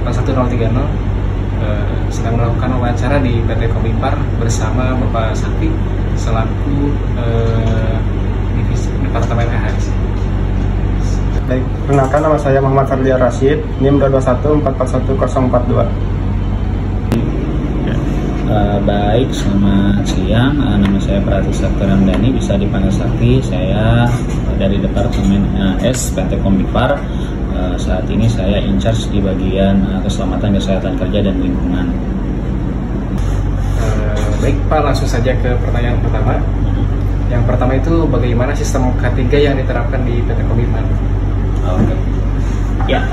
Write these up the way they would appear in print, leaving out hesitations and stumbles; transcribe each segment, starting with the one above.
41030 sedang melakukan wawancara di PT Komipar bersama Bapak Sakti selaku divisi Departemen AHS. Baik, perkenalkan nama saya Muhammad Fadlia Rashid, NIM 221441042. Baik, selamat siang. Nama saya Prati Sakti Ramdhani, bisa dipanggil Sakti. Saya dari Departemen AHS PT Komipar. Saat ini saya in charge di bagian keselamatan kesehatan kerja dan lingkungan. Baik Pak, langsung saja ke pertanyaan pertama. Yang pertama itu bagaimana sistem K3 yang diterapkan di PT Komipar? Oke. Ya,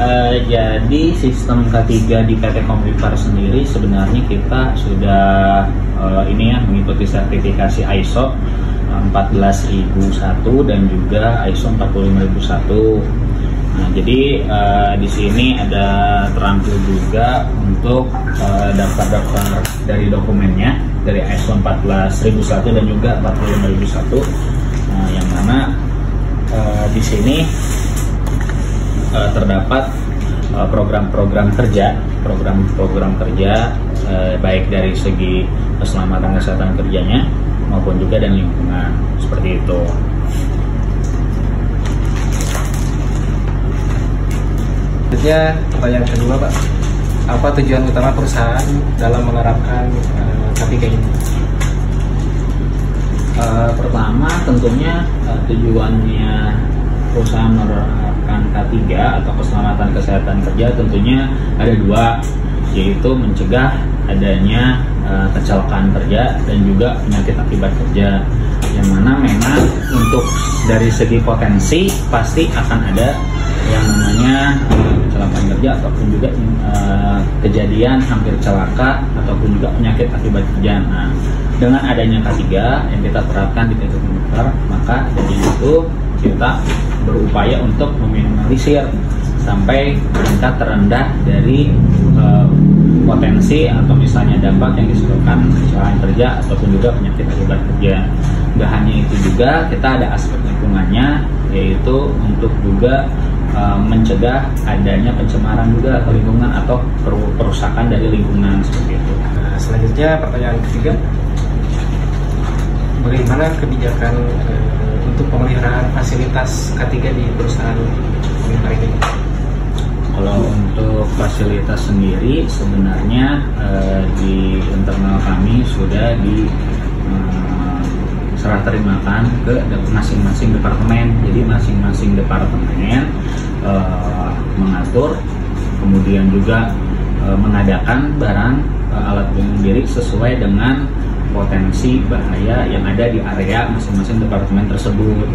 jadi sistem K3 di PT Komipar sendiri sebenarnya kita sudah mengikuti sertifikasi ISO 14001 dan juga ISO 45001. Nah, jadi di sini ada terampil juga untuk daftar-daftar dari dokumennya dari ISO 14001 dan juga 45001. Nah, yang mana di sini terdapat program-program kerja baik dari segi keselamatan kesehatan kerjanya maupun juga dan lingkungan, seperti itu. Selanjutnya pertanyaan kedua Pak, apa tujuan utama perusahaan dalam menerapkan K3 ini? Pertama tentunya tujuannya perusahaan menerapkan K3 atau keselamatan kesehatan kerja tentunya ada dua, yaitu mencegah adanya kecelakaan kerja dan juga penyakit akibat kerja, yang mana memang untuk dari segi potensi pasti akan ada yang namanya kecelakaan kerja ataupun juga kejadian hampir celaka ataupun juga penyakit akibat kerja. Nah, dengan adanya K3 yang kita terapkan di PT Komipar, maka dari itu kita berupaya untuk meminimalisir sampai tingkat terendah dari potensi atau misalnya dampak yang disebabkan kecelakaan kerja ataupun juga penyakit akibat kerja. Tidak hanya itu juga, kita ada aspek lingkungannya, yaitu untuk juga mencegah adanya pencemaran juga ke lingkungan atau perusakan dari lingkungan, seperti itu. Nah, selanjutnya pertanyaan ketiga, bagaimana kebijakan untuk pemeliharaan fasilitas K3 di perusahaan Komipar ini? Kalau untuk fasilitas sendiri sebenarnya di internal kami sudah serah terimakan ke masing-masing departemen. Jadi masing-masing departemen mengatur, kemudian juga mengadakan barang alat pelindung diri sesuai dengan potensi bahaya yang ada di area masing-masing departemen tersebut.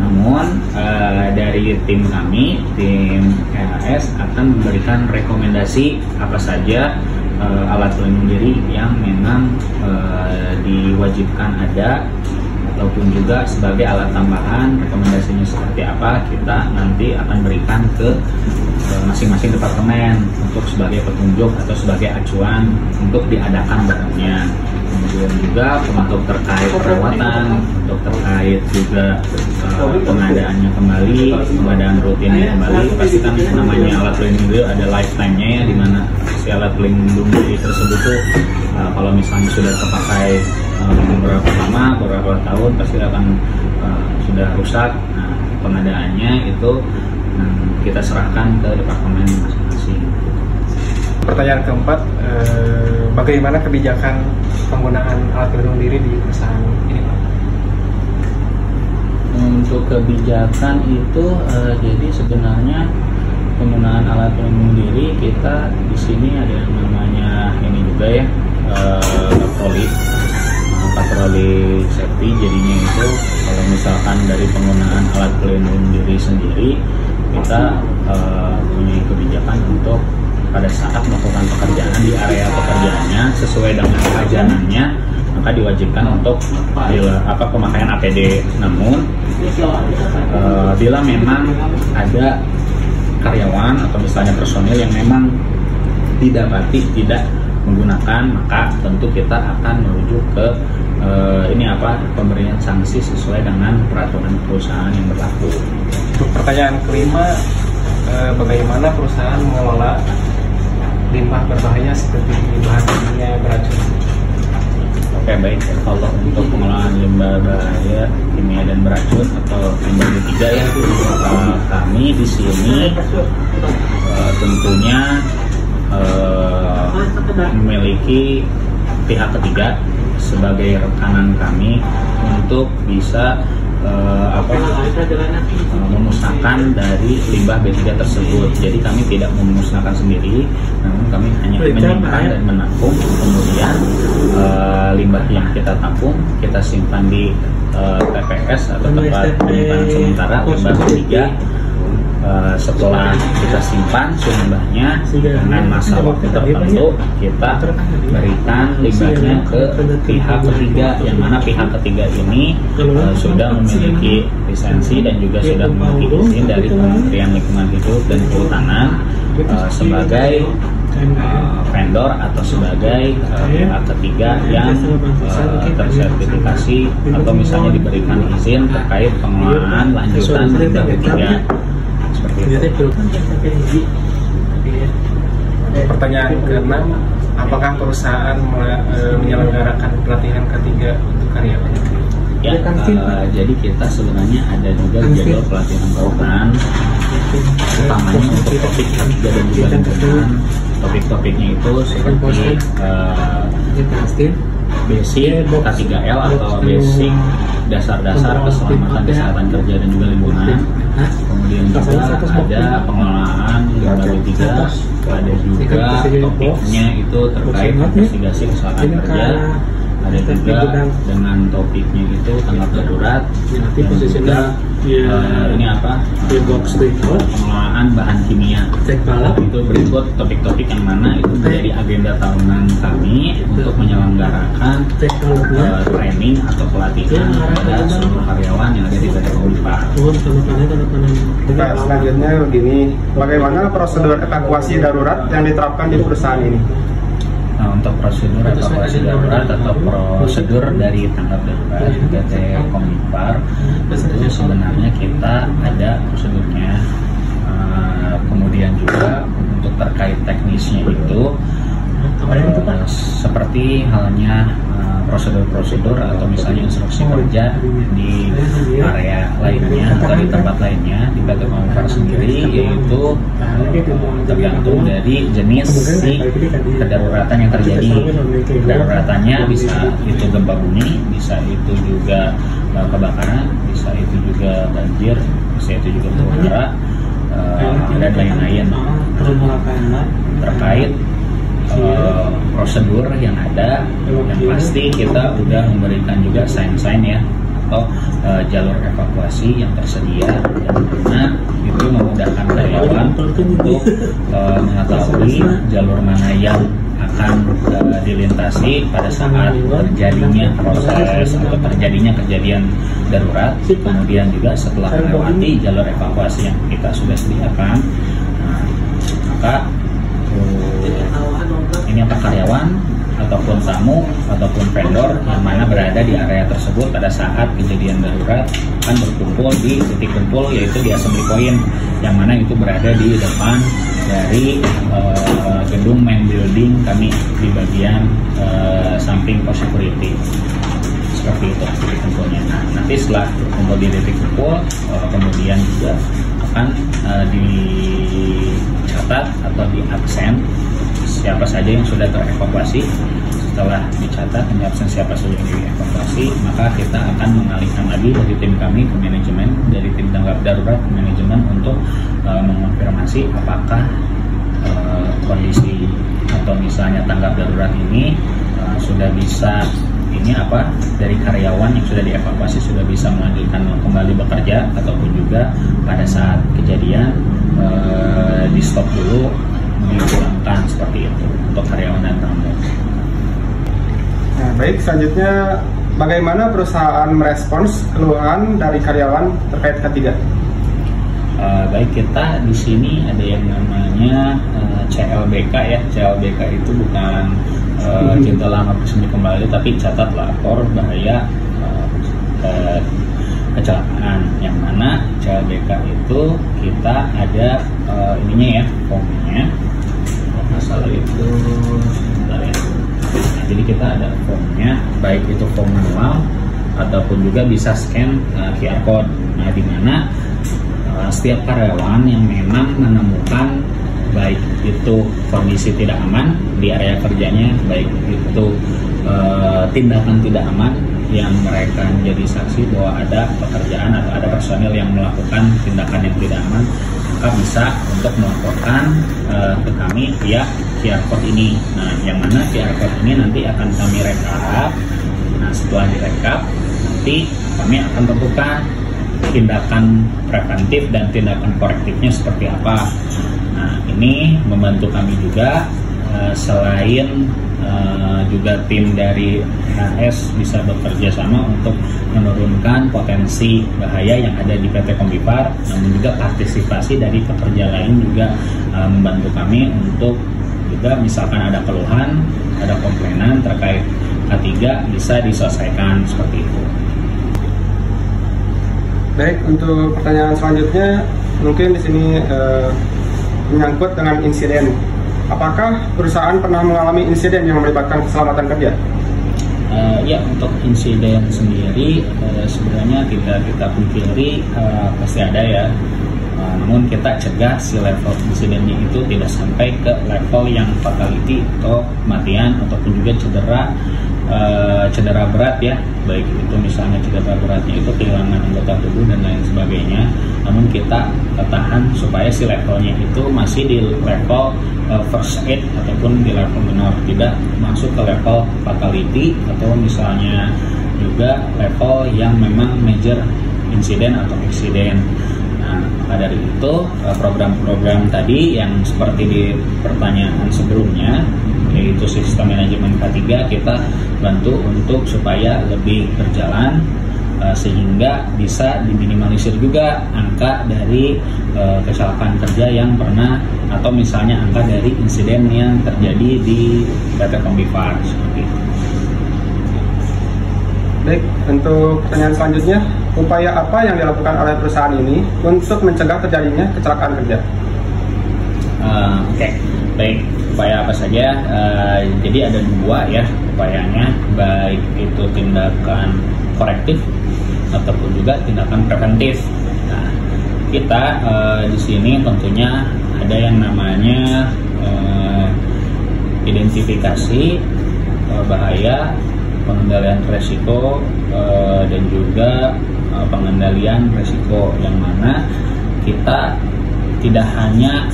Namun dari tim kami, tim AHS akan memberikan rekomendasi apa saja alat pelindung diri yang memang diwajibkan ada, ataupun juga sebagai alat tambahan, rekomendasinya seperti apa kita nanti akan berikan ke masing-masing departemen untuk sebagai petunjuk atau sebagai acuan untuk diadakan barangnya. Kemudian juga untuk terkait perawatan, untuk terkait juga pengadaannya kembali, pengadaan rutinnya kembali, pasti kan namanya alat pelindung diri ada lifetime-nya ya, dimana si alat pelindung diri tersebut tuh kalau misalnya sudah terpakai beberapa lama, beberapa tahun pasti akan sudah rusak. Nah, pengadaannya itu kita serahkan ke departemen masing-masing. Pertanyaan keempat, bagaimana kebijakan penggunaan alat pelindung diri di perusahaan ini Pak? Untuk kebijakan itu jadi sebenarnya penggunaan alat pelindung diri kita di sini ada yang namanya ini juga ya, patroli safety. Jadinya itu kalau misalkan dari penggunaan alat pelindung diri sendiri kita punya kebijakan untuk pada saat melakukan pekerjaan di area pekerjaannya sesuai dengan keajanannya, maka diwajibkan untuk pemakaian APD. Namun bila memang ada karyawan atau misalnya personil yang memang tidak menggunakan, maka tentu kita akan merujuk ke pemberian sanksi sesuai dengan peraturan perusahaan yang berlaku. Untuk pertanyaan kelima, bagaimana perusahaan mengelola limbah berbahaya seperti bahan kimia beracun. Oke, baik. Kalau untuk pengolahan limbah bahaya kimia dan beracun atau limbah B3 ya, kami di sini tentunya memiliki pihak ketiga sebagai rekanan kami untuk bisa memusnahkan dari limbah B3 tersebut. Jadi kami tidak memusnahkan sendiri, namun kami hanya menyimpan dan menampung. Kemudian limbah yang kita tampung kita simpan di TPS atau tempat penyimpanan sementara limbah B3. Setelah kita simpan limbahnya dengan masa waktu tertentu, kita berikan limbahnya ke pihak ketiga, yang mana pihak ketiga ini sudah memiliki lisensi dan juga sudah memiliki izin dari Kementerian Lingkungan Hidup dan Kehutanan sebagai vendor atau sebagai pihak ketiga yang tersertifikasi atau misalnya diberikan izin terkait pengelolaan lanjutan limbah B3. Pertanyaan ke-6, apakah perusahaan menyelenggarakan pelatihan ketiga untuk karyawan? Ya, jadi kita sebenarnya ada juga jadwal pelatihan perubahan, utamanya untuk topik ketiga dan juga lingkungan. Topik-topiknya itu seperti basic K3L atau basic dasar-dasar keselamatan kesehatan kerja dan juga lingkungan. Kemudian juga ada pengelolaan limbah B3, ada juga topiknya itu terkait investigasi kesalahan kerja, ada juga dengan topiknya itu tanggap darurat, dan juga ini apa, pengelolaan bahan kimia. Itu berikut topik-topik yang mana itu menjadi agenda tahunan kami untuk menyelenggarakan training atau pelatihan kepada seluruh karyawan yang ada di PT Komipar. Nah, selanjutnya begini, bagaimana prosedur evakuasi darurat yang diterapkan di perusahaan ini? Nah, untuk prosedur evakuasi darurat atau prosedur dari tanggap darurat PT Komipar itu sebenarnya kita ada prosedurnya. Kemudian juga untuk terkait teknisnya itu seperti halnya prosedur-prosedur atau misalnya instruksi kerja di area lainnya atau di tempat lainnya di PT Komipar sendiri, yaitu tergantung dari jenis si kedaruratan yang terjadi. Kedaruratannya bisa itu gempa bumi, bisa itu juga kebakaran, bisa itu juga banjir, bisa itu juga huru hara dan lain-lain. Terkait prosedur yang ada, yang pasti kita udah memberikan juga sign-sign ya atau jalur evakuasi yang tersedia, yang mana itu memudahkan karyawan untuk mengetahui jalur mana yang akan dilintasi pada saat terjadinya proses atau terjadinya kejadian darurat. Kemudian juga setelah melewati jalur evakuasi yang kita sudah sediakan, maka ini apa, karyawan ataupun tamu ataupun vendor yang mana berada di area tersebut pada saat kejadian darurat akan berkumpul di titik kumpul, yaitu di assembly point, yang mana itu berada di depan dari gedung main building kami di bagian samping pos security. Seperti itu titik kumpulnya. Nah, nanti setelah berkumpul di titik kumpul, kemudian juga akan dicatat atau diabsen siapa saja yang sudah terevakuasi. Setelah dicatat dan diabsen siapa saja yang dievakuasi, maka kita akan mengalihkan lagi dari tim kami ke manajemen, dari tim tanggap darurat ke manajemen untuk mengonfirmasi apakah kondisi atau misalnya tanggap darurat ini sudah bisa dari karyawan yang sudah dievakuasi sudah bisa melanjutkan kembali bekerja, ataupun juga pada saat kejadian di stop dulu, dipulangkan, seperti itu untuk karyawan dan tamu. Nah, baik, selanjutnya bagaimana perusahaan merespons keluhan dari karyawan terkait ketiga? Baik, kita di sini ada yang namanya CLBK ya. CLBK itu bukan cinta lama bersemi kembali, tapi catat lapor bahaya kecelakaan, yang mana CLBK itu kita ada ininya ya, formnya. masalah itu sebentar ya. Nah, jadi kita ada formnya, baik itu form manual ataupun juga bisa scan QR code. Nah, di mana setiap karyawan yang memang menemukan baik itu kondisi tidak aman di area kerjanya, baik itu tindakan tidak aman yang mereka menjadi saksi bahwa ada pekerjaan atau ada personil yang melakukan tindakan yang tidak aman, maka bisa untuk melaporkan ke kami via QR code ini. Nah, yang mana QR code ini nanti akan kami rekap. Nah, setelah direkap, nanti kami akan tentukan tindakan preventif dan tindakan korektifnya seperti apa. Nah, ini membantu kami juga selain juga tim dari HS bisa bekerja sama untuk menurunkan potensi bahaya yang ada di PT Kombipar, namun juga partisipasi dari pekerja lain juga membantu kami untuk juga misalkan ada keluhan, ada komplainan terkait K3 bisa diselesaikan seperti itu. Baik, untuk pertanyaan selanjutnya mungkin di sini menyangkut dengan insiden. Apakah perusahaan pernah mengalami insiden yang melibatkan keselamatan kerja? Ya, untuk insiden sendiri sebenarnya tidak kita pungkiri pasti ada ya. Namun kita cegah si level insidennya itu tidak sampai ke level yang fatality atau kematian ataupun juga cedera berat ya, baik itu misalnya cedera beratnya itu kehilangan anggota tubuh dan lain sebagainya. Namun kita tahan supaya si levelnya itu masih di level first aid ataupun di level minor, tidak masuk ke level fatality atau misalnya juga level yang memang major insiden atau accident. Nah, maka dari itu program-program tadi yang seperti di pertanyaan sebelumnya, yaitu sistem manajemen K3, kita bantu untuk supaya lebih berjalan sehingga bisa diminimalisir juga angka dari kecelakaan kerja yang pernah atau misalnya angka dari insiden yang terjadi di PT Kombipar seperti itu. Baik, untuk pertanyaan selanjutnya, upaya apa yang dilakukan oleh perusahaan ini untuk mencegah terjadinya kecelakaan kerja? Oke. Baik, upaya apa saja? Jadi ada dua ya upayanya, baik itu tindakan korektif ataupun juga tindakan preventif. Nah, kita di sini tentunya ada yang namanya identifikasi bahaya, pengendalian resiko dan juga pengendalian resiko, yang mana kita tidak hanya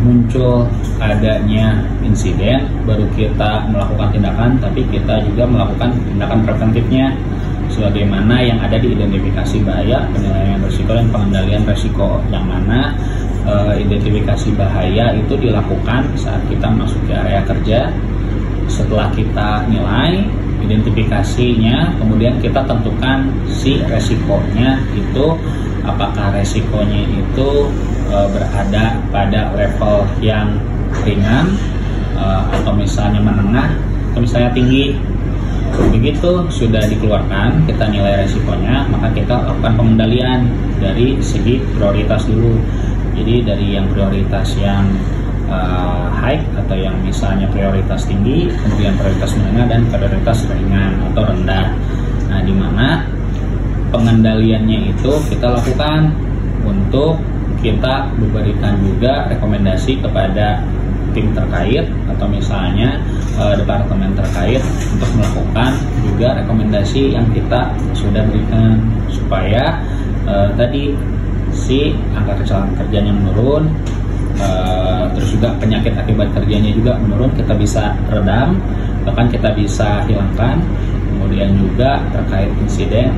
muncul adanya insiden baru kita melakukan tindakan, tapi kita juga melakukan tindakan preventifnya sebagaimana yang ada di identifikasi bahaya, penilaian resiko dan pengendalian resiko, yang mana identifikasi bahaya itu dilakukan saat kita masuk ke area kerja. Setelah kita nilai identifikasinya, kemudian kita tentukan si resikonya itu, apakah resikonya itu berada pada level yang ringan atau misalnya menengah atau misalnya tinggi. Begitu sudah dikeluarkan, kita nilai resikonya, maka kita lakukan pengendalian dari segi prioritas dulu. Jadi dari yang prioritas yang high atau yang misalnya prioritas tinggi, kemudian prioritas menengah dan prioritas ringan atau rendah. Nah, di mana pengendaliannya itu kita lakukan untuk kita memberikan juga rekomendasi kepada tim terkait atau misalnya departemen terkait untuk melakukan juga rekomendasi yang kita sudah berikan supaya tadi si angka kecelakaan kerjanya menurun, terus juga penyakit akibat kerjanya juga menurun, kita bisa redam, bahkan kita bisa hilangkan. Kemudian juga terkait insiden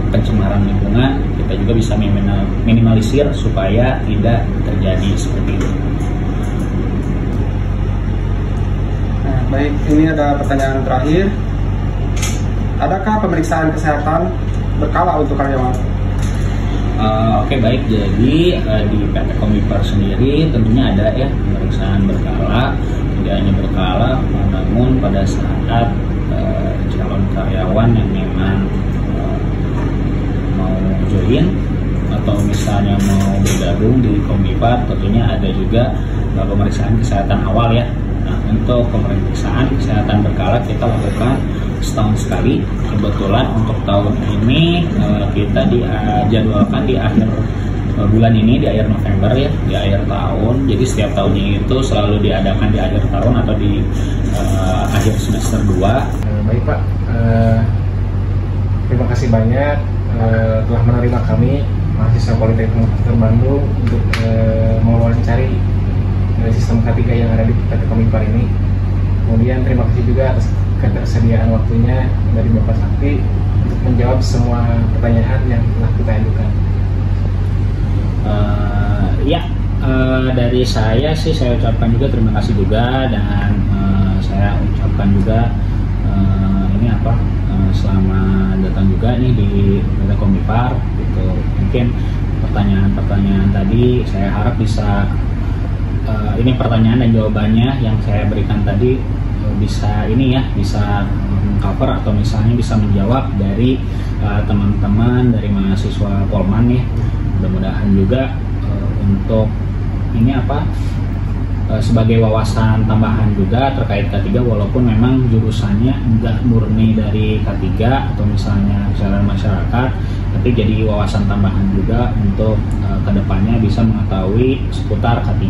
pencemaran lingkungan, kita juga bisa minimalisir supaya tidak terjadi seperti itu. Nah, baik, ini ada pertanyaan terakhir. Adakah pemeriksaan kesehatan berkala untuk karyawan? Oke, baik. Jadi di PT Kombipar sendiri tentunya ada ya pemeriksaan berkala. Tidak hanya berkala, namun pada saat calon karyawan yang memang mau join atau misalnya mau bergabung di Kombipar, tentunya ada juga pemeriksaan kesehatan awal ya. Nah, untuk pemeriksaan kesehatan berkala kita lakukan setahun sekali. Kebetulan untuk tahun ini kita dijadwalkan di akhir bulan ini, di akhir November ya, di akhir tahun. Jadi setiap tahunnya itu selalu diadakan di akhir tahun atau di akhir semester 2. Baik Pak, terima kasih banyak telah menerima kami mahasiswa Politeknik Bandung untuk mewawancari sistem K3 yang ada di PT Komipar ini. Kemudian terima kasih juga atas ketersediaan waktunya dari Bapak Sakti untuk menjawab semua pertanyaan yang telah kita ajukan. Dari saya sih saya ucapkan juga terima kasih juga, dan saya ucapkan juga selamat datang juga nih di PT Komipar gitu. Mungkin pertanyaan-pertanyaan tadi saya harap bisa ini pertanyaan dan jawabannya yang saya berikan tadi bisa cover atau misalnya bisa menjawab dari teman-teman dari mahasiswa Polman ya. Mudah-mudahan juga untuk sebagai wawasan tambahan juga terkait K3, walaupun memang jurusannya enggak murni dari K3 atau misalnya kesehatan masyarakat, tapi jadi wawasan tambahan juga untuk kedepannya bisa mengetahui seputar K3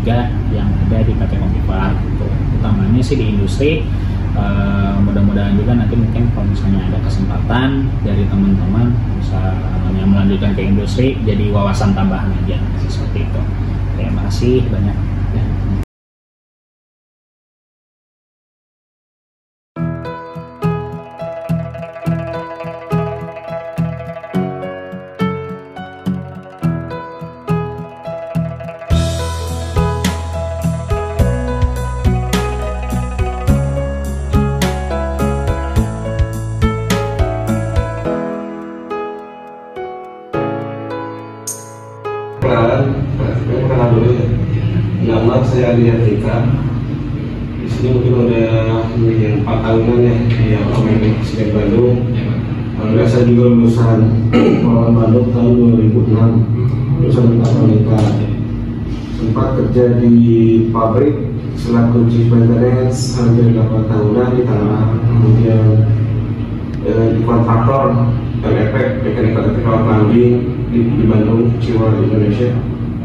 yang ada di PT Komipar gitu. Utamanya sih di industri. Mudah-mudahan juga nanti mungkin kalau misalnya ada kesempatan dari teman-teman bisa melanjutkan ke industri, jadi wawasan tambahan aja seperti itu. Terima kasih banyak. Perkenalan dulu ya. Nama saya Adi Atika. Di sini mungkin udah 4 tahunan ya di Politeknik Presiden Bandung. Alhamdulillah saya juga lulusan Polman Bandung tahun 2006, lulusan mekatronika. Sempat kerja di pabrik selaku chief maintenance hampir 8 tahunan di Tangerang. Kemudian di kontraktor LEP mechanical electrical plumbing di Bandung, Ciwa, Indonesia.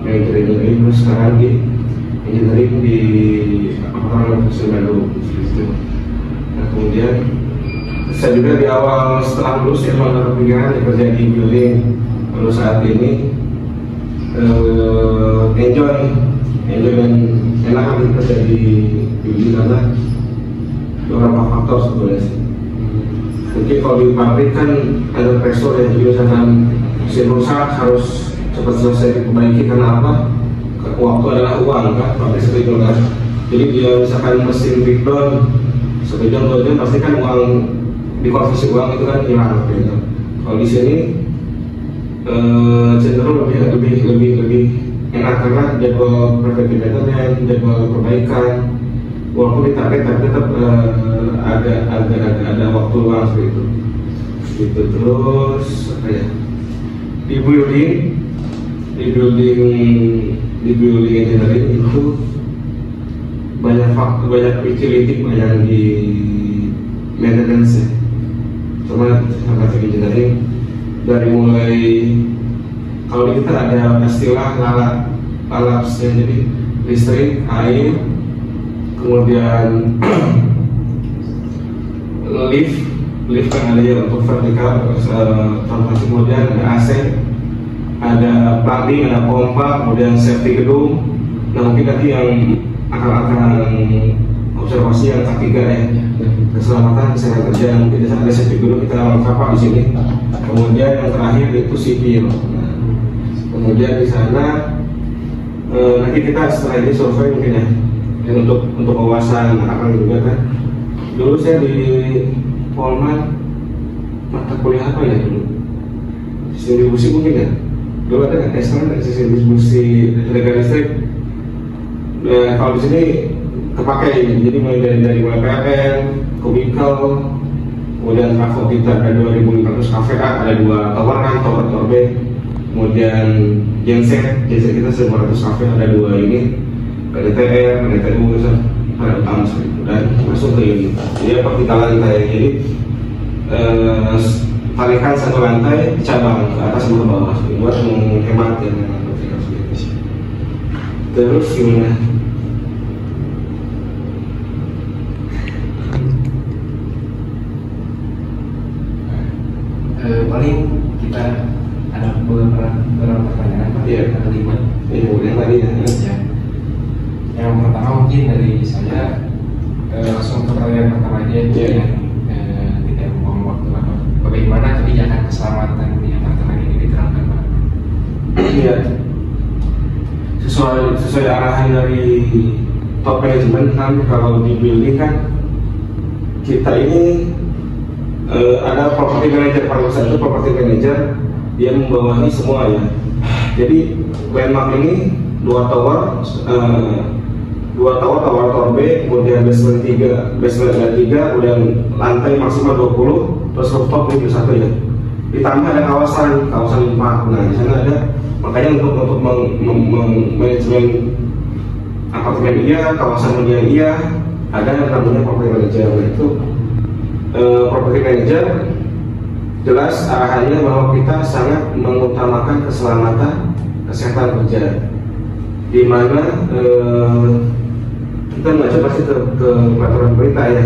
Yang engineering, terus sekarang di engineering di Presiden Bandung. Nah, kemudian saya juga di awal setelah lulus ya ada kepikiran kerja di building. Lalu saat ini enjoy dan enak kerja di building karena beberapa faktor sebetulnya sih. Mungkin kalau di pabrik kan ada pressure ya, jadi misalkan mesin rusak harus cepat selesai diperbaiki karena apa? Waktu adalah uang kan, pabrik seperti itu kan. Jadi dia misalkan mesin breakdown 1 jam 2 jam pasti kan uang dikonversi uang itu kan hilang gitu. Kalau di sini cenderung lebih enak karena jadwal preventive maintenance, jadwal perbaikan, walaupun di target tapi tetap ada waktu luang seperti itu. Gitu. Terus apa ya? Di building engineering itu banyak faktor, banyak utility yang di maintenance ya. Cuma angkatan engineering dari mulai kalau kita ada istilah lalapsnya, jadi listrik, air, kemudian lift kan ada ya untuk vertikal, kemudian ada AC, ada plumbing, ada pompa, kemudian safety gedung. Nah mungkin nanti yang akan observasi yang K3 ya, keselamatan kesehatan kerja, mungkin ada safety gedung kita lengkap di sini. Kemudian yang terakhir itu sipil. Nah, kemudian di sana nanti kita setelah ini survei mungkin ya, dan untuk wawasan akan juga kan. Dulu saya di Polman mata kuliah apa ya dulu? Distribusi mungkin ya. Dulu ada kan S1 dari sisi distribusi listrik. Nah, kalau di sini kepakai, jadi mulai dari PLN, kubikel, kemudian trafo kita ada 2.500 KVA, ada 2 tower kan, tower B, kemudian genset kita 1.500 KVA ada 2 ini. PDTR, PDTU, pada utama seperti itu, dan masuk ke unit. Jadi apa 3 lantai, jadi tarikan 1 lantai cabang ke atas sama ke bawah buat menghemat ya memang seperti itu. Terus gimana? Paling kita ada beberapa pertanyaan Pak. Iya. Ada 5. Yang tadi ya. Ya. Yang pertama mungkin dari saya langsung ke pertanyaan pertama aja Iya. Tidak membuang waktu lama. Bagaimana kebijakan keselamatan di apartemen ini diterapkan Pak? Iya. Sesuai arahan dari top management kan, kalau di building kan kita ini ada property manager, pada saat itu property manager dia membawahi semua ya. Jadi landmark ini 2 tower, tower B, kemudian basement 3, kemudian lantai maksimal 20, terus rooftop ini 1 ya. Ditambah ada kawasan park. Nah di sana ada, makanya untuk manajemen apartemen iya, kawasan hunian iya, ada yang namanya property manager. Itu property manager jelas arahannya bahwa kita sangat mengutamakan keselamatan kesehatan kerja, di mana kita nggak pasti ke peraturan pemerintah ya.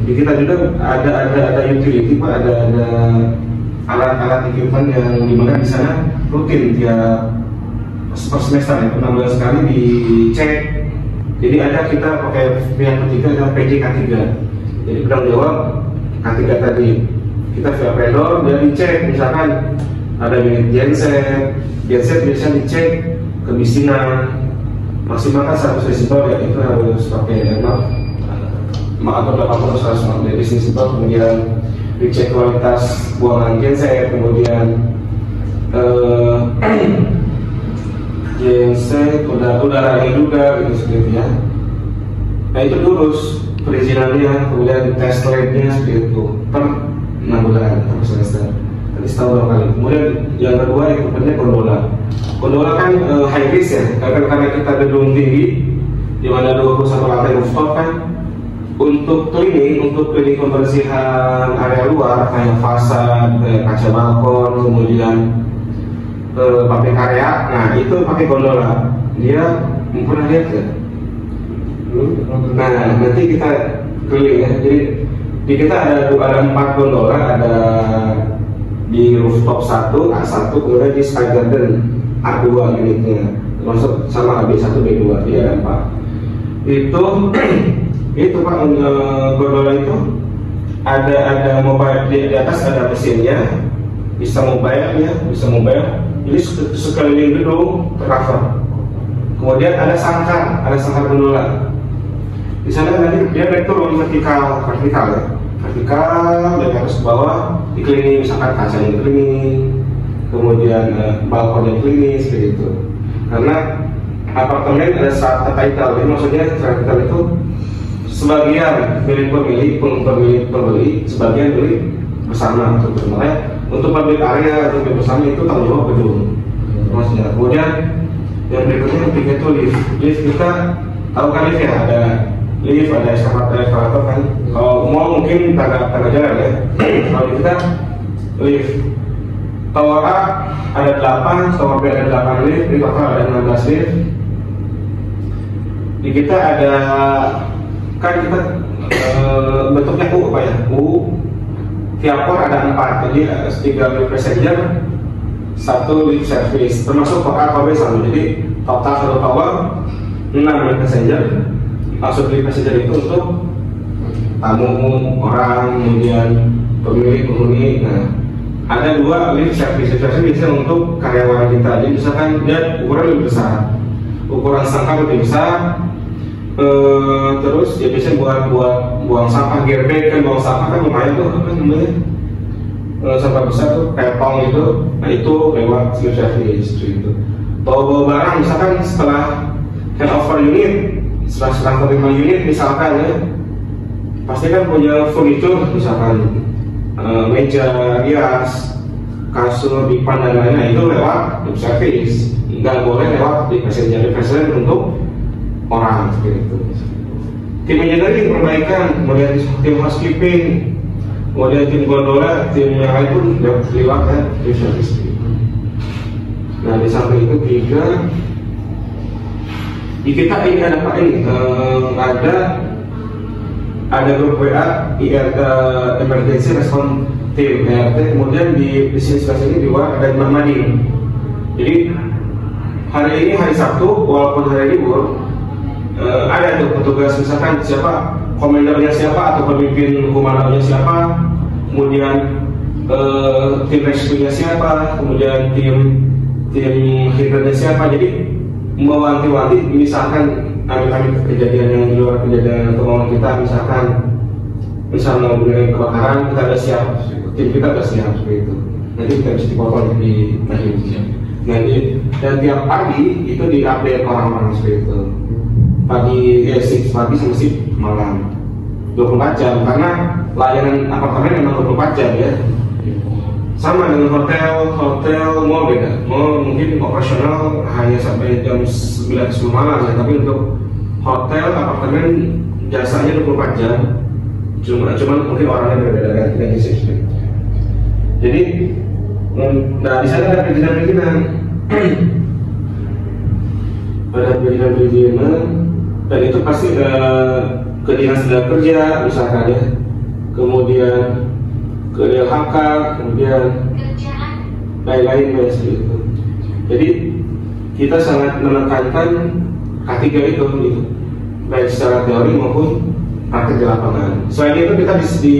Di kita juga ada utility Pak, ada alat-alat equipment yang dimana di sana rutin tiap per semester ya, 6 bulan sekali dicek. Jadi ada kita pakai pihak ketiga ada PJK3. Jadi penanggung jawab K3 tadi, kita via vendor dan dicek, misalkan ada unit genset biasa dicek kemiskinan, maksimalkan 100 desibel ya, itu harus pakai atau 80 harus pakai desibel. Kemudian dicek kualitas buangan genset, kemudian genset udaranya juga gitu seperti ya. Nah itu lurus perizinannya, kemudian tes labnya seperti itu per 6 bulan per semester. Tadi setahun 2 kali. Kemudian yang kedua yang penting gondola kan high risk ya, karena kita gedung tinggi di mana 21 lantai rooftop kan. Untuk cleaning pembersihan area luar kayak fasad, kayak kaca balkon, kemudian pabrik area, nah itu pakai gondola. Dia pernah lihat ya? Nah nanti kita keliling ya. Jadi di kita ada 4 gondola, ada di rooftop 1, A1, kemudian di Sky Garden A2 unitnya, termasuk sama B1, B2, ya 4. Itu Pak, gondola itu ada mobile di atas, ada mesinnya, bisa mobile. Jadi sekeliling gedung tercover. Kemudian ada sangkar gondola. Di sana nanti dia turun vertikal ya. Dari atas ke bawah dikelilingi, misalkan kaca yang dikelilingi, kemudian balkon yang dikelilingi seperti itu. Karena apartemen ada strata title, jadi maksudnya strata title itu sebagian milik pembeli, sebagian milik bersama. Untuk pemilik area atau milik bersama itu tanggung jawab gedung. Maksudnya. Kemudian yang berikutnya yang ketiga itu lift kita tahu kan lift ya, ada lift, ada eskalator kan. Kalau mau mungkin tangga jalan ya. Kalau kita lift tower A ada 8, tower B ada 8 lift, di total ada 16 lift. Di kita ada kan kita bentuknya U apa ya? U tiap floor ada 4, jadi 3 lift passenger, 1 lift service, termasuk tower A, tower B sama. Jadi total satu tower 6 lift passenger. Maksud lift passenger itu untuk tamu orang, kemudian pemilik penghuni. Nah, ada 2 lift service biasanya untuk karyawan kita. Jadi misalkan dia ukuran lebih besar, ukuran sampah lebih besar. Terus ya biasanya buat buang sampah, gearbag kan, buang sampah kan lumayan tuh, apa namanya, sampah besar tuh kayak tong itu. Nah itu lewat lift service itu. Bawa barang misalkan setelah handover unit, setelah terima unit misalkan ya, pasti kan punya furniture, misalkan meja, rias, kasur, dipan dan lain-lain, itu lewat lift service. Nggak boleh lewat di passenger untuk orang seperti itu. Tim engineering perbaikan, kemudian tim housekeeping, kemudian tim gondola, tim yang lain pun lewat ya, tim service. Nah di samping itu juga di kita ini ada apa ini? Ada grup WA emergency response team ERT, kemudian di sini di luar ada Imam Madin. Jadi hari ini hari Sabtu walaupun hari libur ada tuh petugas, misalkan siapa komandernya siapa atau pemimpin komandonya siapa, kemudian tim rescue-nya siapa, kemudian tim hidrannya siapa. Jadi mewanti-wanti misalkan amit-amit kejadian yang di luar kejadian kemauan kita, misalnya kebakaran, kita udah siap, tim kita udah siap seperti itu. Nanti kita bisa dipotong di Mahim. Nanti dan tiap pagi itu diupdate orang-orang seperti itu. Pagi shift pagi sama shift malam 24 jam, karena layanan apartemen memang 24 jam ya. Sama dengan hotel mall beda. Mall mungkin operasional hanya sampai jam 9 10 malam ya, tapi untuk hotel apartemen jasanya 24 jam. Cuman mungkin orangnya berbeda ganti shift. Jadi nah di sana ada perizinan. Ada perizinan dan itu pasti ke dinas tenaga kerja misalkan ya, kemudian ke LHK, kemudian lain-lain seperti itu. Jadi kita sangat menekankan K3 itu gitu, baik secara teori maupun praktik di lapangan. Selain itu kita di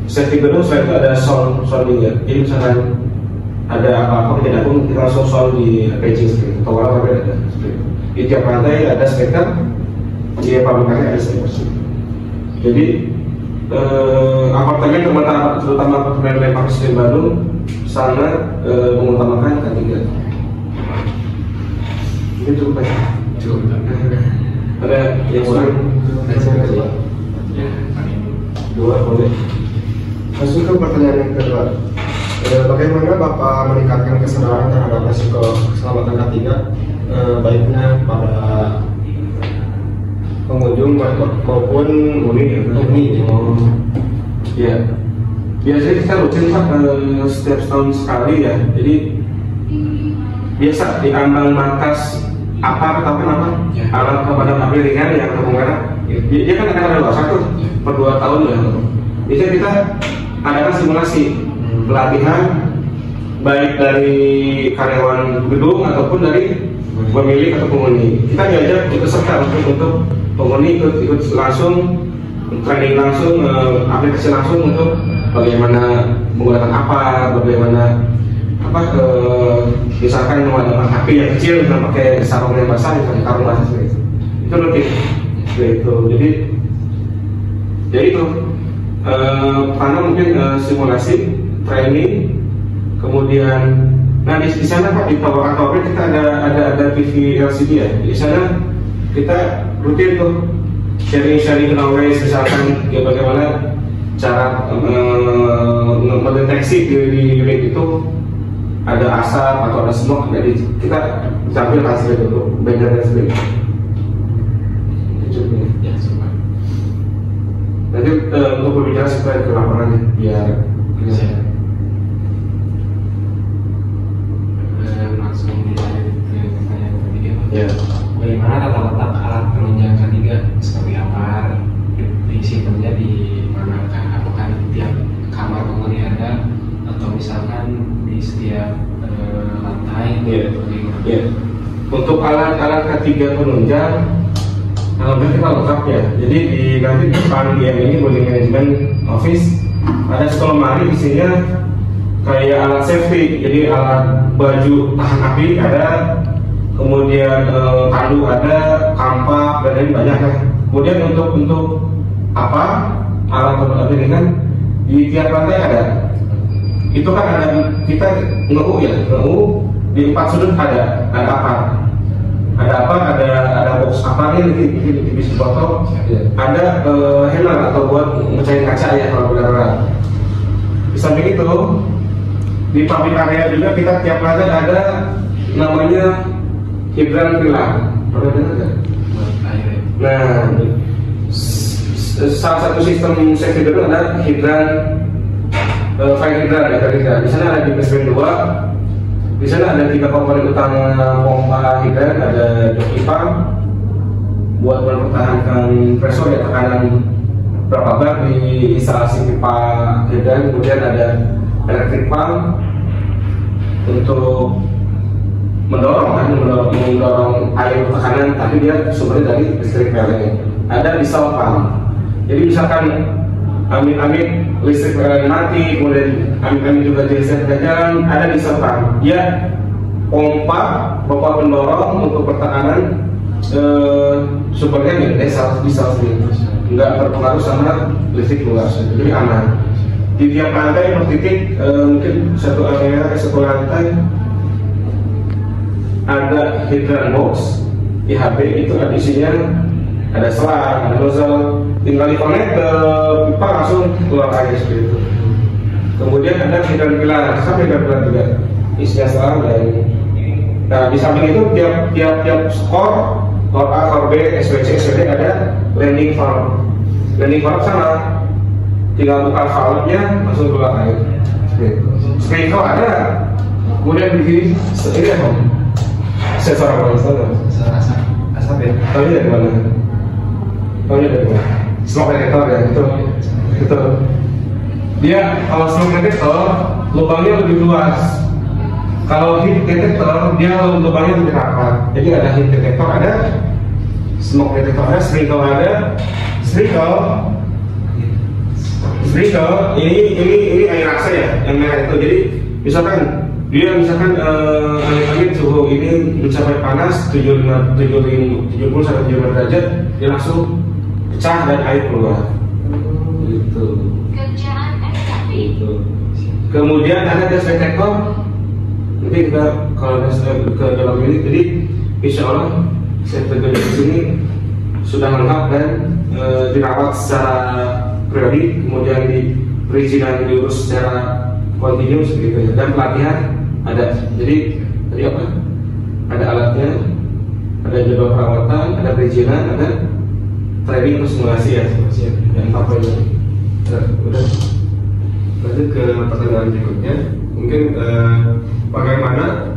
safety gedung, selain itu ada sounding ya. Jadi misalkan ada apa-apa kejadian pun kita langsung sound di paging seperti itu. Tower ada seperti itu. Di tiap lantai ada speaker, di pabrikannya ada speaker. Jadi apartemen terutama apartemen Lepak Presiden Bandung sangat mengutamakan K3. Ini cukup banyak. Ada yang kurang? Dua boleh. Masuk ke pertanyaan yang kedua. Bagaimana Bapak meningkatkan kesadaran terhadap risiko keselamatan K3, baiknya pada pengunjung maupun penghuni? Ya, biasanya kita rutin Pak, setiap setahun sekali ya. Jadi biasa di ambang batas apa atau apa alat kepada mobil ringan yang kemungkinan dia kan akan ada luas satu per 2 tahun ya. Biasanya kita adakan simulasi pelatihan baik dari karyawan gedung ataupun dari pemilik atau penghuni. Kita diajak ikut serta untuk penghuni ikut langsung training langsung, aplikasi langsung untuk bagaimana menggunakan bagaimana misalkan memadamkan api yang kecil dengan pakai sarung yang basah, misalnya karung basah seperti itu. Itu rutin seperti itu. Jadi ya itu karena mungkin simulasi training, kemudian nah di sana Pak di tower kita ada TV LCD ya. Di sana kita rutin tuh sharing knowledge, misalkan ya bagaimana cara mendeteksi di unit itu ada asap atau ada smoke, jadi kita tampil hasil itu untuk banner dan sebagainya. Ya, sempat. Nanti untuk berbicara supaya ke lapangannya biar bisa. Langsung dilanjut ke pertanyaan ketiga. Ya. Bagaimana tata letak alat penunjang K3 seperti apa, diisi kerja di manakah, apakah di tiap kamar penghuni ada atau misalkan di setiap lantai? Ya. Untuk alat-alat K3 penunjang alhamdulillah kita lengkap ya. Jadi nanti di depan ini building management office ada satu lemari, isinya kayak alat safety, jadi alat baju tahan api ada, kemudian tandu ada, kampak dan lain banyak kan. Kemudian untuk apa alat penunjang ini kan di tiap lantai ada. Itu kan ada kita nge-U di 4 sudut ada apa? Ada box apa nih di bis botol, ada handler atau buat mecahin kaca ya kalau benar. Di samping itu di pabrik area juga kita tiap lantai ada namanya hidran pilar. Pernah dengar nggak? Nah, salah satu sistem safety gedung adalah hidran, fire hidran ya hidran. Di sana ada di basement 2. Di sana ada 3 komponen utama pompa hidran, ada joki pump buat mempertahankan pressure ya, tekanan berapa bar di instalasi pipa hidran. Kemudian ada electric pump untuk mendorong air tekanan, tapi dia sumbernya dari listrik PLN. Ada diesel pump. Jadi misalkan amit-amit listrik PLN mati, kemudian amit-amit juga listrik jalan, ada diesel pump. Dia pompa pendorong untuk pertekanan sumbernya nih diesel sendiri, nggak berpengaruh sama listrik luar, jadi aman. Di tiap lantai per titik mungkin satu area satu lantai ada hidran box IHB, itu ada isinya, ada selang, ada nozzle, tinggal dikonek ke pipa langsung keluar air seperti itu. Kemudian ada hidran pilar, sampai hidran pilar juga isinya selang dan nah di samping itu tiap skor A, skor B, SWC, SWD ada landing valve. Landing valve sama, tinggal buka valve-nya langsung keluar air. Sprinkle ada, kemudian di sini ini apa? Sensor apa? Sensor asap ya. Tahu dari mana? Tahu dari mana? Smoke detector ya, itu. Dia kalau smoke detector lubangnya lebih luas. Kalau heat detector dia lubangnya lebih rapat. Jadi ada heat detector, ada smoke detector, ada sprinkle, ini air rasa ya yang merah itu. Jadi misalkan amit-amit suhu ini mencapai panas 70 sampai 75 derajat, dia langsung pecah dan air keluar. Gitu. Kemudian ada gas detektor. Nanti kita kalau ke dalam ini, jadi insya Allah safety gedung di sini sudah lengkap dan dirawat secara pribadi, kemudian di perizinan diurus secara kontinu seperti itu. Dan pelatihan ada, jadi tadi apa? Ada alatnya, ada jadwal perawatan, ada perizinan, ada training atau simulasi ya, dan apa itu? Udah. Lanjut ke pertanyaan berikutnya, mungkin bagaimana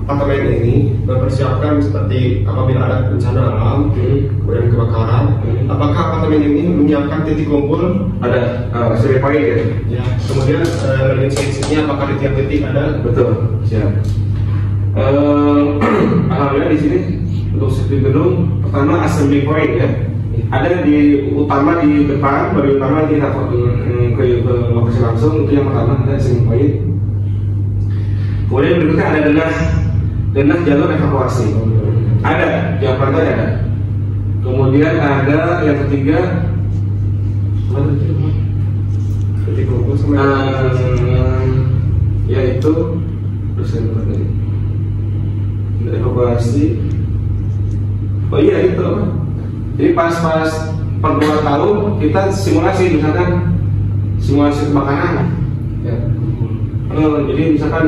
apartemen ini mempersiapkan seperti apabila ada bencana alam, kemudian kebakaran, apakah apartemen ini menyiapkan titik kumpul? Ada seri point ya. Ya. Kemudian listrik-listriknya apakah di tiap titik ada? Betul, siap. Alhamdulillah di sini untuk safety gedung pertama assembly point ya. Ada di utama di depan, baru utama di ke lokasi langsung, itu yang pertama ada assembly point. Kemudian berikutnya ada denah jalur evakuasi. Ada, yang pertama ada. Kemudian ada yang ketiga, Titik kumpul sama yaitu dosen tadi evakuasi. Oh iya itu apa? Jadi pas per 2 tahun kita simulasi, misalkan simulasi kebakaran. Ya. Jadi misalkan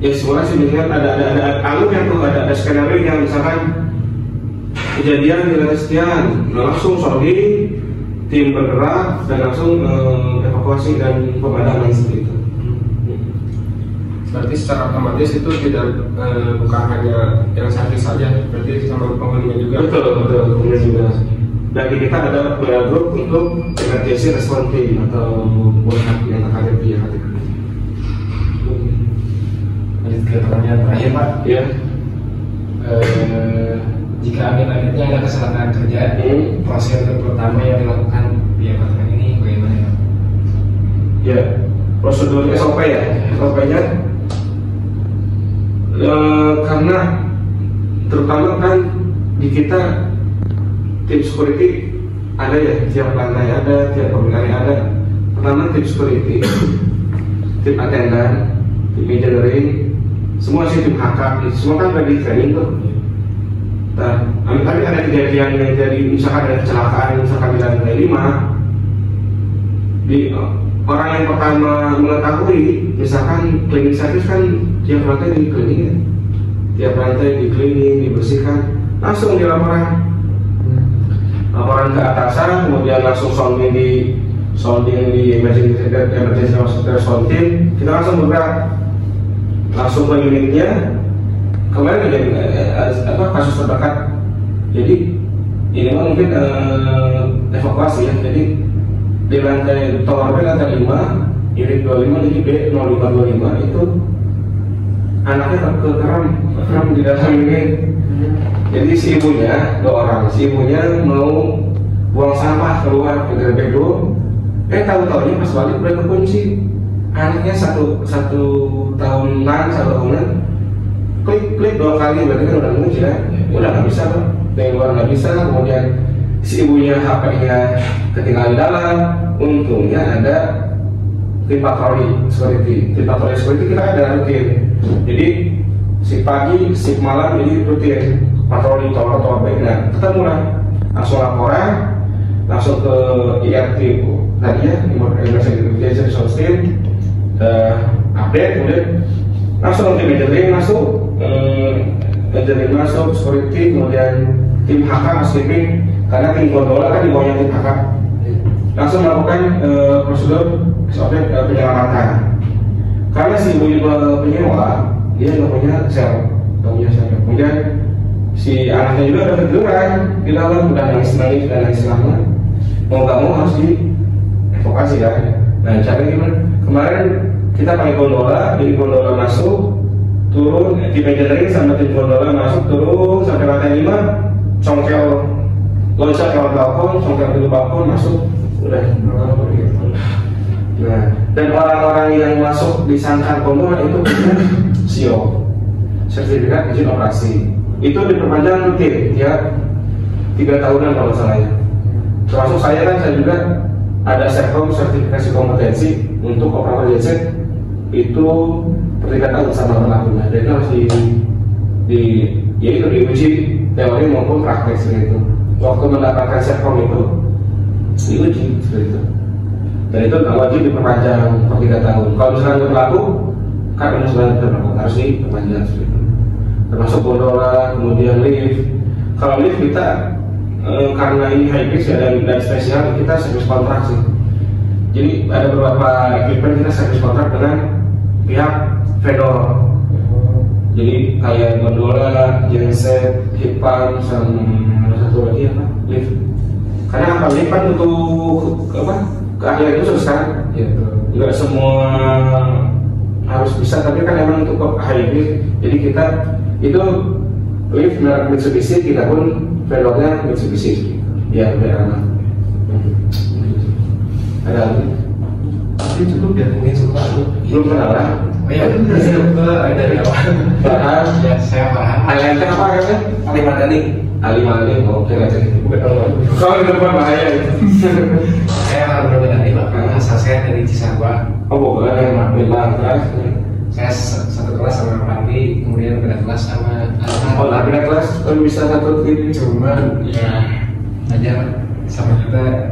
ya simulasi, misalkan ada alurnya tuh, ada skenario yang misalkan kejadian di lantai sekian, langsung sorry, tim bergerak dan langsung evakuasi dan pemadaman seperti itu. berarti secara otomatis itu tidak bukan hanya yang satu saja, berarti sama penghuninya juga. Betul, penghuni juga. Bagi kita ada grup untuk emergency response team atau buat yang akan lebih hati. Lanjut ke pertanyaan terakhir Pak. Ya. Jika amit-amitnya ada kecelakaan kerja, prosedur pertama yang dilakukan di apartemen ini bagaimana Pak? Ya, prosedur SOP ya, SOP-nya karena terutama kan di kita tim security ada ya, tiap lantai ada, tiap pemilihan ada. Pertama tim security, tim attendant, tim engineering, semua sih tim HK, semua kan udah di training tuh. Nah, amit-amit ada kejadian yang jadi misalkan ada kecelakaan, misalkan di lantai 5, di orang yang pertama mengetahui, misalkan cleaning service kan tiap lantai di cleaning ya, tiap lantai di cleaning, dibersihkan, langsung dilaporan laporan ke atasan, kemudian langsung sounding di emergency response team, kita langsung bergerak langsung ke unitnya. Kemarin ada kasus terdekat, jadi ini mungkin evakuasi ya. Jadi di lantai tower B lantai 5 unit 25, jadi B0525 itu anaknya keram di dalam ini. Jadi si ibunya, 2 orang, si ibunya mau buang sampah keluar ke bedroom, tahu-tahunya pas balik udah kekunci. Anaknya satu tahunan, klik 2 kali, berarti kan udah kunci ya, udah nggak bisa kan, dari luar nggak bisa. Kemudian si ibunya HP-nya ketinggalan di dalam, untungnya ada tim patroli security kita ada rutin. Jadi si pagi, si malam jadi rutin patroli tower baik. Nah ketemu lah, langsung laporan, langsung ke IRT tadi ya, emergency response team, update, kemudian langsung tim engineering masuk, security, kemudian tim HK housekeeping, karena tim gondola kan di bawahnya tim HK, langsung melakukan prosedur SOP penyelamatan. Karena si ibu penyewa dia nggak punya sel. Kemudian si anaknya juga udah ketiduran di dalam, udah nangis lama, mau nggak mau harus dievakuasi kan. Nah caranya gimana? Kemarin kita pakai gondola, jadi gondola masuk, turun, tim engineering sama tim gondola masuk, turun sampai lantai 5, congkel, loncat lewat balkon, congkel ke balkon, masuk, udah. Nah, dan orang-orang yang masuk di sangkar gondola itu punya SIO, sertifikat izin operasi. Itu diperpanjang rutin ya, 3 tahunan kalau salahnya. Termasuk saya juga ada Serkom sertifikasi kompetensi untuk operator genset, itu per 3 tahun sama berlakunya. Dan itu harus diuji teori maupun praktek seperti itu. Waktu mendapatkan Serkom itu diuji seperti itu. Dan itu wajib diperpanjang per 3 tahun. Kalau misalnya nggak berlaku, kan harus diperpanjang seperti itu. Termasuk gondola, kemudian lift. Kalau lift kita karena ini high risk ya, dan spesial, kita service kontrak sih. Jadi ada beberapa equipment kita service kontrak dengan pihak vendor. Jadi kayak gondola, genset, heat pump, sama satu lagi apa? Lift. Karena apa? Lift kan untuk keahlian itu kan? Ya, nggak semua harus bisa, tapi kan emang untuk high risk. Jadi kita itu lift merek Mitsubishi, kita pun vendornya Mitsubishi. Ya, udah. Ada lagi? Tapi cukup ya, mungkin suka. Belum pernah lah. Oh iya, dari awal. Farhan, Ya, saya Farhan. Alianten apa kan? Ali oke aja. Kalau di depan bahaya. Saya Farhan dari Bapak. Asal saya dari Cisarua. Oh boleh, memang terus. Saya satu kelas sama Pandi, kemudian beda kelas sama Oh, beda kelas, bisa satu tim. Cuma ya aja sama kita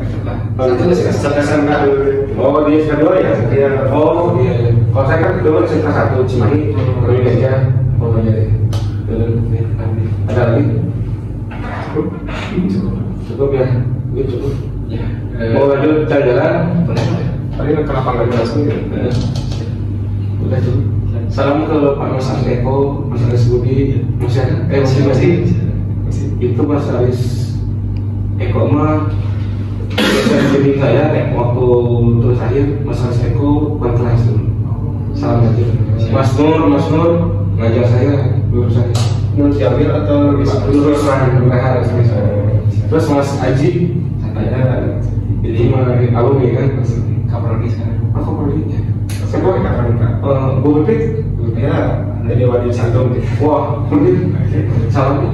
satu SMK dulu. Oh di SMK 2 ya? Iya. Oh iya. Kalau saya kan dulu SMK 1 Cimahi, kalau ini aja. Oh jadi. Ada lagi? Cukup ya? Ini cukup. Ya. Mau lanjut jalan-jalan? Boleh. Tadi kenapa nggak jelasin gitu? Udah cukup. Salam ke Pak Mas Eko, Mas Aris Budi, masih. Itu Mas Aris Eko mah jadi saya waktu terus akhir Mas Aris Eko bukan kelas dulu. Salam aja. Mas Nur ngajar saya lulus saya. Nur Jamil atau Lulusan terus Mas Aji saya ini mah alumni kan Kaprodi sekarang. aku Kaprodi ya. Siapa yang akan nikah? Bu Pipit Ya, dari Wadi Sandung. wah Pipit salam.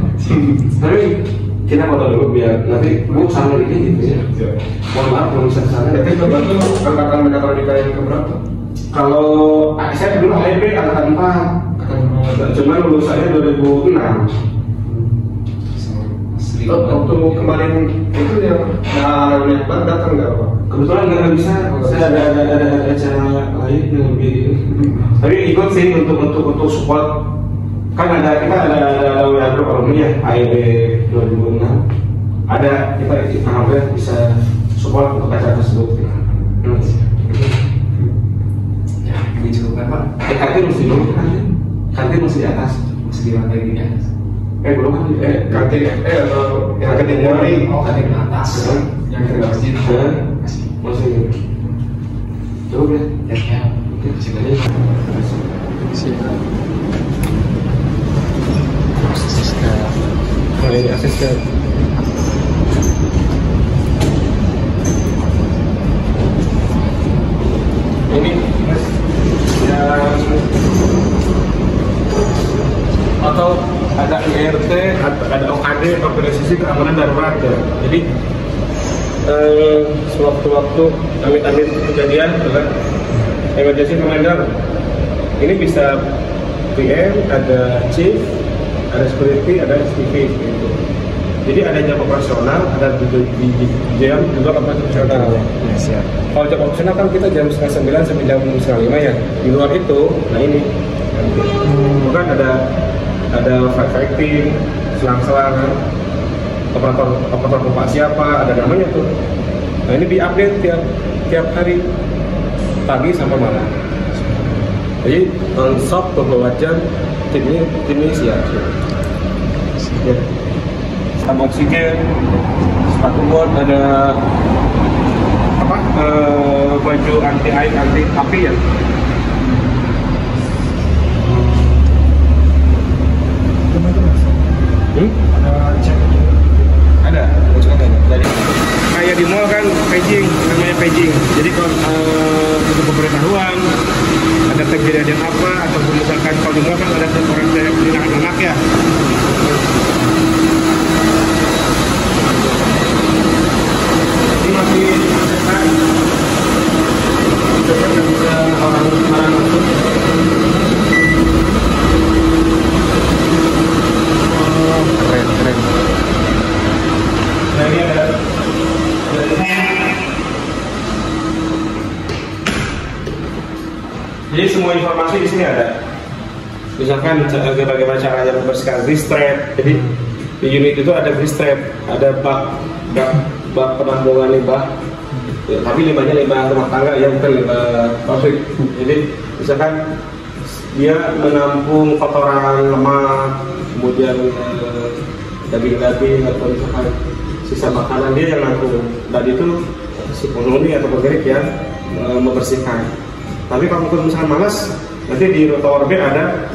Tapi kita foto dulu biar nanti Bu sama ini gitu ya. Mohon maaf belum bisa kesana. Tapi Bapak tuh angkatan mekatronika yang keberapa? Kalau saya dulu AIP angkatan 4, cuman lulus saya 2006. Waktu kemarin itu yang yang baru datang nggak Pak? Kebetulan nggak bisa, saya ada acara lain yang lebih. Tapi ikut sih untuk support. Kan kita ada alumni ya, AIB 2006. ada kita alhamdulillah bisa support untuk acara tersebut. Ya, ini cukup kan Pak? Kantin mesti dulu, kantin mesti di atas, Masih di lantai di atas. belum kan? Kantin atau yang kantin nyari. Oh, kantin di atas. Yang kita masjid. Masih cukup ya? Ya. Oke, situ aja. Nah, ini asisten. Ini mas atau ada IRT, ada OKD, organisasi keamanan darurat ya. Jadi sewaktu-waktu amit-amit kejadian kan emergency commander ini bisa PM, ada chief, ada security, ada SPV gitu. Jadi ada jam operasional, ada di jam juga operasional. Ya, siap. Kalau jam operasional kan kita jam 8:30 sampai jam 5:30 ya. Di luar itu, nah ini bukan ada firefighting, selang-selang, operator pompa siapa, ada namanya tuh. Nah ini diupdate tiap hari pagi sampai malam. Jadi non-stop 24 jam timnya siap. Ya. Sama oksigen, sepatu bot, ada apa? Baju anti air, anti api ya. Ada. Dari kayak di mall kan paging, namanya paging. Jadi kalau untuk pemberitahuan ada kejadian apa atau misalkan kalau di mall kan ada orang yang anak ya. Ini masih kan bisa orang masuk. Keren. Nah ini ada jadi semua informasi di sini ada. Misalkan bagaimana caranya membersihkan grease trap. Jadi di unit itu ada grease trap, ada bak penampungan limbah. Ya, tapi limbahnya limbah rumah tangga ya, bukan limbah pabrik. Jadi misalkan dia menampung kotoran lemak, kemudian daging-daging atau misalkan sisa makanan, dia yang nampung, dan itu si penghuni atau pemilik yang membersihkan. Tapi kalau misalkan malas, nanti di tower B ada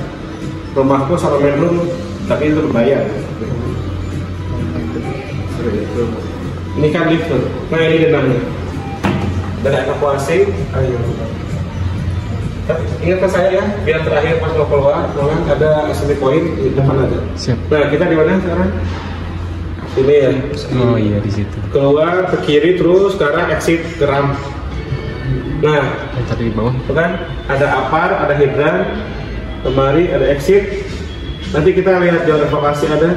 rumahku sama main room, tapi itu berbayar. Ini kan lift tuh, nah ini denahnya, dan evakuasi. Ayo. Ingatkan saya ya, biar terakhir pas mau keluar, ada assembly point di depan ada. Siap. Nah kita di mana sekarang? Ini ya. Oh iya, di situ. Keluar ke kiri terus ke arah exit ke ramp. Nah, Tadi di bawah. kan ada apar, ada hidran, kemari ada exit. Nanti kita lihat jalan evakuasi ada.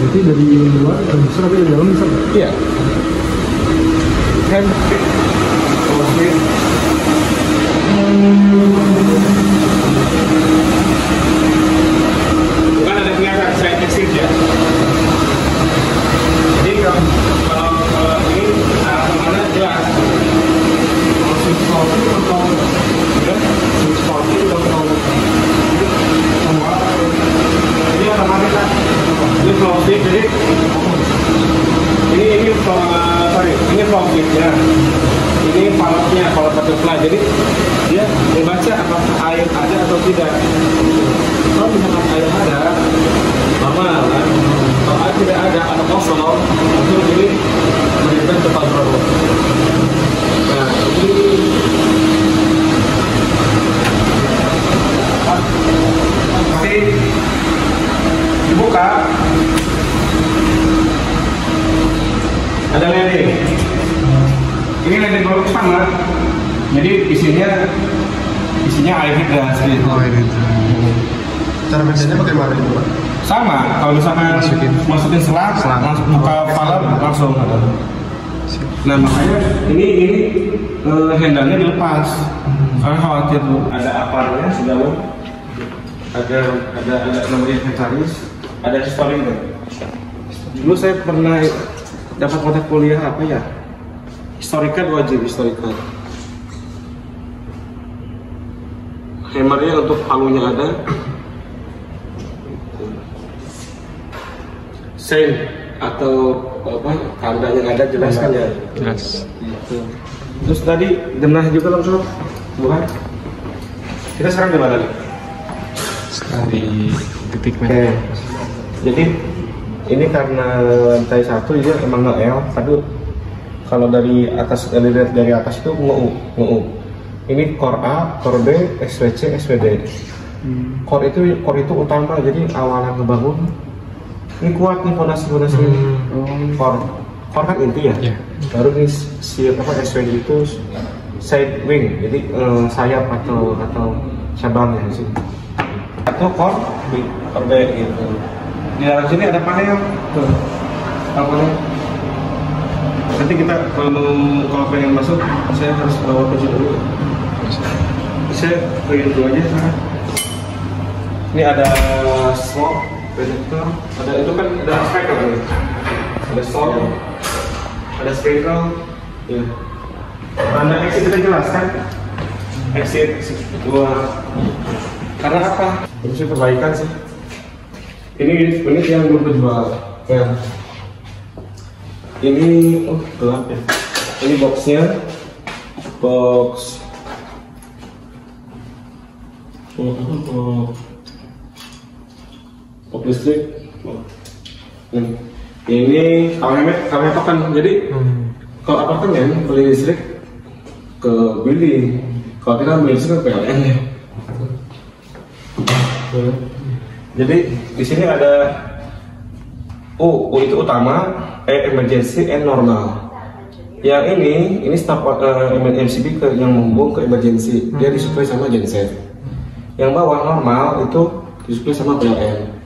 Berarti dari luar yang besar tapi dari dalam besar? Iya. Kan bukan ada kelihatan side exit ya. Jadi kalau ini arah kemana jelas. Ini otomatis kan. Ini flow shift, jadi ini flow shift ya. Ini valve-nya, valve butterfly. Jadi dia membaca apakah air ada atau tidak. Kalau misalkan air ada, normal kan. Kalau air tidak ada atau kosong, itu jadi menunjukkan cepat berubah. Nah, ini nanti dibuka, ada landing. Ini landing baru sama, jadi isinya air hidran gitu. Oh ini. Cara kerjanya bagaimana itu Pak? Sama, kalau misalkan masukin selang, langsung buka valve langsung. Nah makanya ini handle-nya dilepas. Soalnya khawatir ada aparnya di dalam. Ada namanya inventaris, ada history kan. Dulu saya pernah dapat mata kuliah apa ya? Historical wajib historical. Hammernya untuk palunya ada. Sein atau apa tandanya ada jelaskan ya. Jelas. Gitu. Terus tadi denah juga lengkap, bukan? Kita sekarang di mana nih? Sekarang di titik Oke. merah. Jadi ini karena lantai 1 dia emang nggak L. Kalau dari atas dari atas itu nge-U. Ini core A, core B, SWC, SWD. Core itu utama, jadi awalan ngebangun. Ini kuat nih fondasi. Core kan inti ya. Yeah. Baru ini SWD itu side wing, jadi sayap atau cabang ya di sini. Atau core B gitu. Di dalam sini ada panel tuh. Panel. Nanti kita kalau pengen masuk, saya harus bawa kunci dulu. Saya pergi dulu aja sekarang. Ini ada smoke projector, ada itu kan ada speaker kan? Ada sound, ada speaker, ya. Tanda exit kita jelaskan. Exit dua. Karena apa? Ini sih perbaikan sih. Ini yang belum kejual. Ya. Ini gelap ya. Ini boxnya, box listrik. Ini kami token. Jadi kalau apartemen beli listrik ke billing, kalau kita beli listrik ke PLN ya. Jadi di sini ada U itu utama, emergency, and normal. Yang ini stop MCB yang menghubung ke emergency, dia disuplai sama genset. Yang bawah normal itu disuplai sama PLN.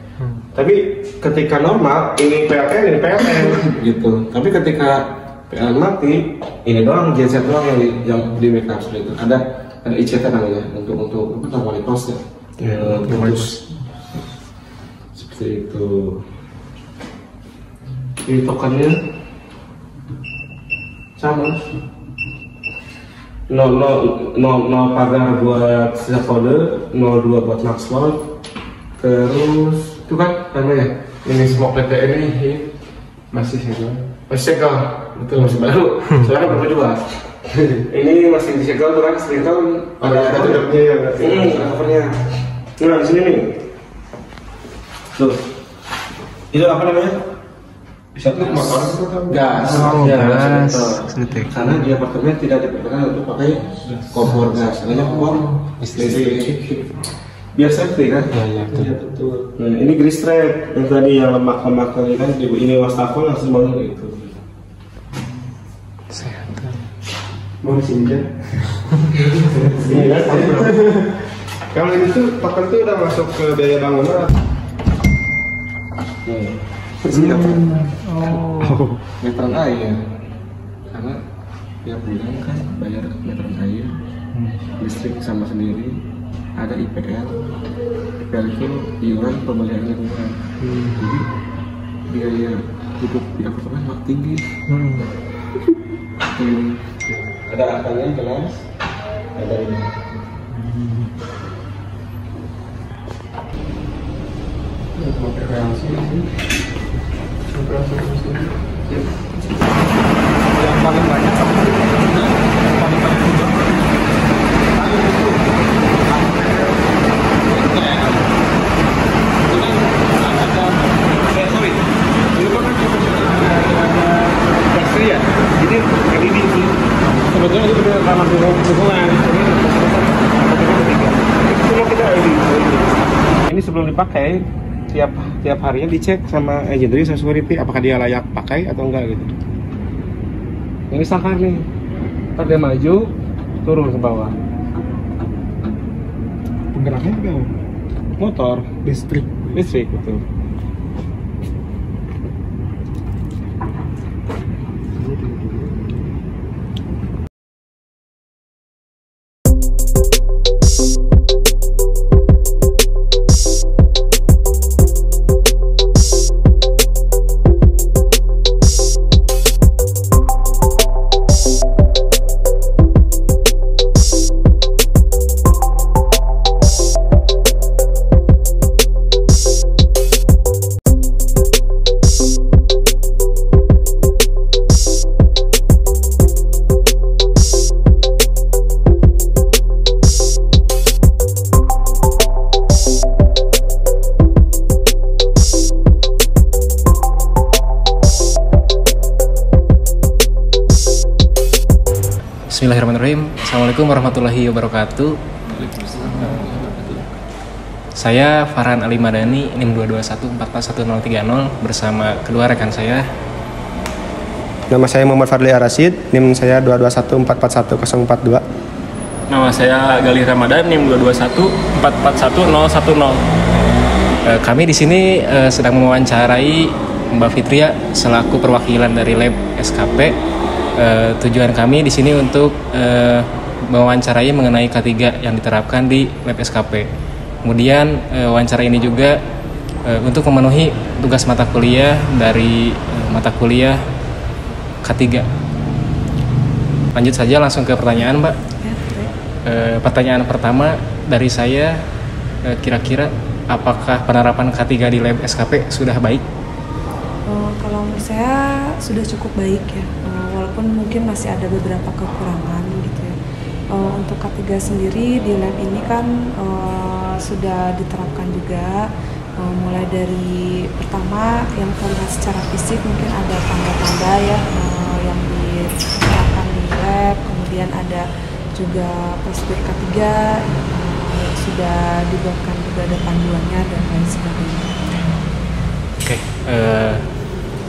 Tapi ketika normal ini PLN gitu. Tapi ketika PLN mati, ini doang genset doang yang di backup seperti itu. Ada ICT namanya untuk normalitas ya. Seperti itu. Ini tokennya sama. No pagar buat sisa kode, 02 buat max load. Terus itu kan namanya ini smoke PTN ini Masih segel. segel, betul masih baru. Soalnya baru juga. Ini masih disegel tuh kan, segel ada tutupnya ya. Ada covernya. Nah di sini nih. Tuh. Itu apa namanya? Satu motor gas. Gas. Karena di apartemen tidak diperkenankan untuk pakai kompor gas. Hanya kompor listrik. Biar safety kan? Iya, betul. Nah, ini grease trap yang tadi yang lemak-lemak tadi kan ini wastafel langsung bangun itu. Kesehatan. Mau disinjak. Iya kan? Kalau ini tuh token tuh udah masuk ke biaya bangunan. Siap. Meteran air. Karena tiap bulan kan bayar meteran air, listrik sama sendiri, ada IPL. IPL itu iuran pembelian lingkungan. Jadi biaya hidup di apartemen makin tinggi. Ada angkanya jelas. Ada ini. Yang paling banyak sebetulnya itu benar ramah dukungan. Ini sebelum dipakai tiap harinya dicek sama agen dari security apakah dia layak pakai atau enggak gitu. Ini sangkar nih, ntar dia maju turun ke bawah. Penggeraknya apa? Motor Listrik. betul. Assalamualaikum warahmatullahi wabarakatuh. Saya Farhan Ali Madani, NIM 221441030 bersama kedua rekan saya. Nama saya Muhammad Fadli Arasid, NIM saya 221441042. Nama saya Galih Ramadan, NIM 221441010. Kami di sini sedang mewawancarai Mbak Fitria selaku perwakilan dari Lab SKP. Tujuan kami di sini untuk mewawancarai mengenai K3 yang diterapkan di Lab SKP. Kemudian wawancara ini juga untuk memenuhi tugas mata kuliah dari mata kuliah K3. Lanjut saja langsung ke pertanyaan, Mbak. Pertanyaan pertama dari saya, kira-kira apakah penerapan K3 di Lab SKP sudah baik? Kalau menurut saya sudah cukup baik ya, walaupun mungkin masih ada beberapa kekurangan gitu ya. Untuk K3 sendiri di lab ini kan sudah diterapkan juga, mulai dari pertama yang terlihat secara fisik mungkin ada tanda-tanda ya yang diterapkan di lab, kemudian ada juga prosedur K3 sudah dibuatkan juga ada panduannya dan lain sebagainya. Oke,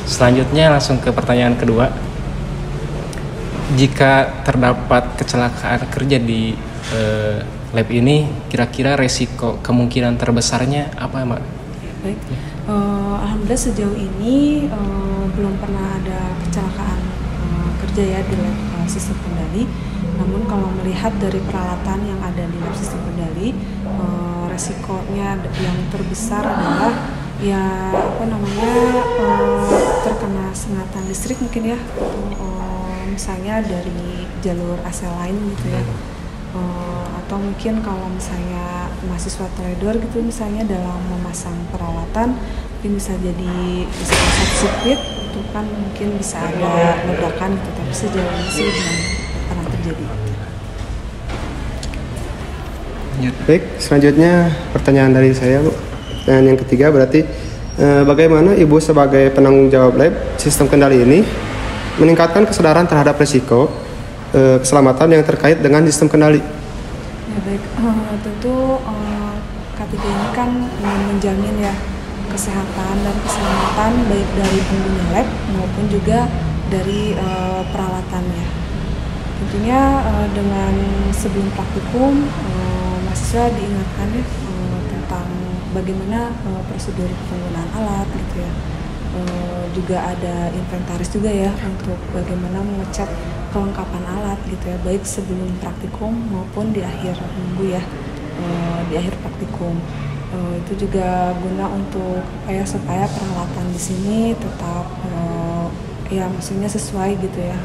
selanjutnya langsung ke pertanyaan kedua. Jika terdapat kecelakaan kerja di lab ini, kira-kira resiko kemungkinan terbesarnya apa, Mbak? Baik, alhamdulillah sejauh ini belum pernah ada kecelakaan kerja ya di lab sistem kendali. Namun kalau melihat dari peralatan yang ada di lab sistem kendali, resikonya yang terbesar adalah ya terkena sengatan listrik mungkin ya, misalnya dari jalur AC line gitu ya, atau mungkin kalau misalnya mahasiswa teledor gitu misalnya dalam memasang peralatan mungkin bisa short circuit itu kan mungkin bisa ada ledakan gitu, tapi sejauh ini sih belum pernah terjadi. Baik, selanjutnya pertanyaan dari saya, Bu. Dan yang ketiga berarti bagaimana Ibu sebagai penanggung jawab lab sistem kendali ini meningkatkan kesadaran terhadap risiko keselamatan yang terkait dengan sistem kendali? Ya baik, tentu K3 ini kan menjamin ya kesehatan dan keselamatan baik dari pengguna lab maupun juga dari peralatannya. Tentunya dengan sebelum praktikum mahasiswa diingatkan ya tentang bagaimana prosedur penggunaan alat gitu ya. Juga ada inventaris juga ya untuk bagaimana mengecek kelengkapan alat gitu ya, baik sebelum praktikum maupun di akhir minggu ya, di akhir praktikum. Itu juga guna untuk supaya peralatan di sini tetap ya maksudnya sesuai gitu ya,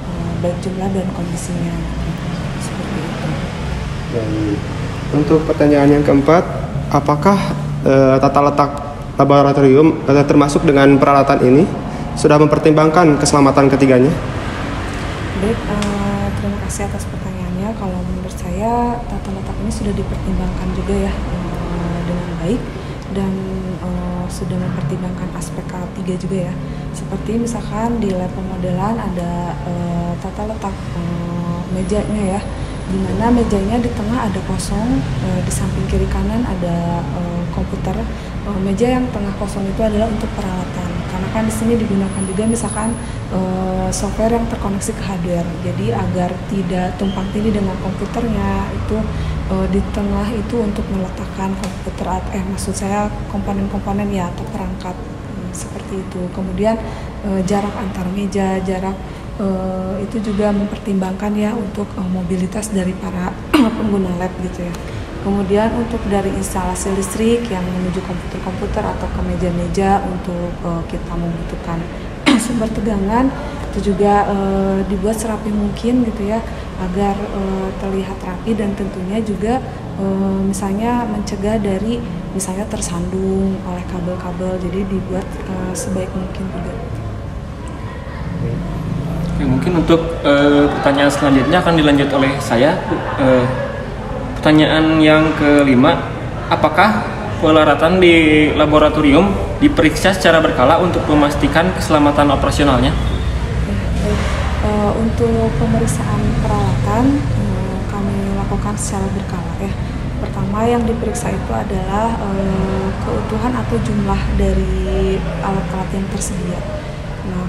baik jumlah dan kondisinya seperti itu. Dan untuk pertanyaan yang keempat, apakah tata letak laboratorium termasuk dengan peralatan ini sudah mempertimbangkan keselamatan ketiganya? Baik, terima kasih atas pertanyaannya. Kalau menurut saya tata letak ini sudah dipertimbangkan juga ya dengan baik dan sudah mempertimbangkan aspek K3 juga ya. Seperti misalkan di lab pemodelan ada tata letak mejanya ya, di mana mejanya di tengah ada kosong, di samping kiri kanan ada komputer. Meja yang tengah kosong itu adalah untuk peralatan, karena kan di sini digunakan juga misalkan software yang terkoneksi ke hardware. Jadi agar tidak tumpang tindih dengan komputernya, itu di tengah itu untuk meletakkan komputer maksud saya komponen-komponen ya atau perangkat seperti itu. Kemudian jarak antar meja, jarak itu juga mempertimbangkan ya untuk mobilitas dari para pengguna lab gitu ya. Kemudian untuk dari instalasi listrik yang menuju komputer-komputer atau ke meja-meja untuk kita membutuhkan sumber tegangan, itu juga dibuat serapi mungkin gitu ya, agar terlihat rapi dan tentunya juga misalnya mencegah dari misalnya tersandung oleh kabel-kabel, jadi dibuat sebaik mungkin juga. Oke, mungkin untuk pertanyaan selanjutnya akan dilanjut oleh saya. Pertanyaan yang kelima, apakah peralatan di laboratorium diperiksa secara berkala untuk memastikan keselamatan operasionalnya? Untuk pemeriksaan peralatan kami dilakukan secara berkala ya. Pertama yang diperiksa itu adalah keutuhan atau jumlah dari alat-alat yang tersedia. Nah,